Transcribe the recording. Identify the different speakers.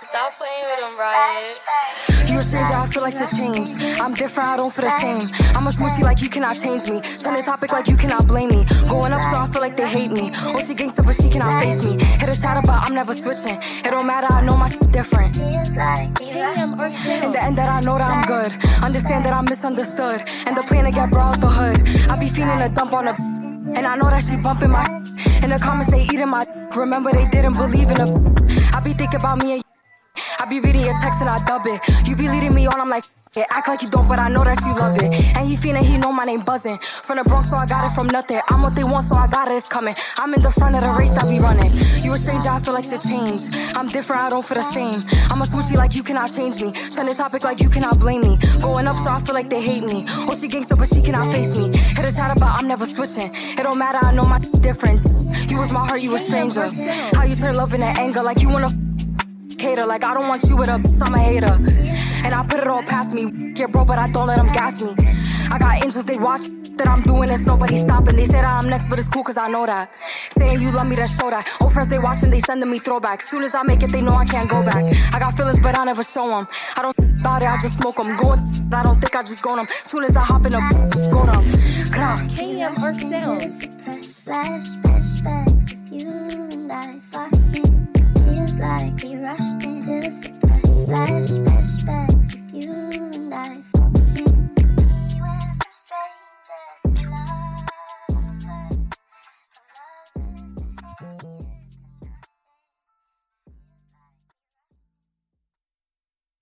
Speaker 1: Stop playing with him, Riot.
Speaker 2: You a stranger, I feel like to change. I'm different, I don't feel the same. I'm a smoochie like you cannot change me. Turn the topic like you cannot blame me. Going up so I feel like they hate me. Oh, she gangsta but she cannot face me. Hit a chatter but I'm never switching. It don't matter, I know my shit different. In the end that I know that I'm good. Understand that I'm misunderstood. And the plan to get brought out the hood. I be feeling a dump on a and I know that she bumping my in the comments they eating my remember they didn't believe in a I be thinking about me and I be reading your text and I dub it. You be leading me on, I'm like, yeah, act like you don't, but I know that you love it. And he feeling he know my name buzzing. From the Bronx, so I got it from nothing. I'm what they want, so I got it, it's coming. I'm in the front of the race, I be running. You a stranger, I feel like shit change. I'm different, I don't feel the same. I'm a smoochie like you cannot change me. Turn the topic like you cannot blame me. Going up, so I feel like they hate me. Oh, she gangsta, but she cannot face me. Hit a chatter, but I'm never switching. It don't matter, I know my different. You was my heart, you a stranger. How you turn love into anger, like you wanna cater, like I don't want you with a I'm a hater. And I put it all past me. Yeah, bro, but I don't let them gas me. I got angels, they watch that I'm doing this, nobody stopping. They say that I'm next, but it's cool cause I know that. Saying you love me, then show that. Old friends, they watching, they sending me throwbacks. Soon as I make it, they know I can't go back. I got feelings, but I never show them. I don't about it, I just smoke them. Going, I don't think I just go them. Soon as I hop in a go them.
Speaker 3: KMRSounds. Flashbacks of you and I fucking. Feels like we rushed into the flashbacks.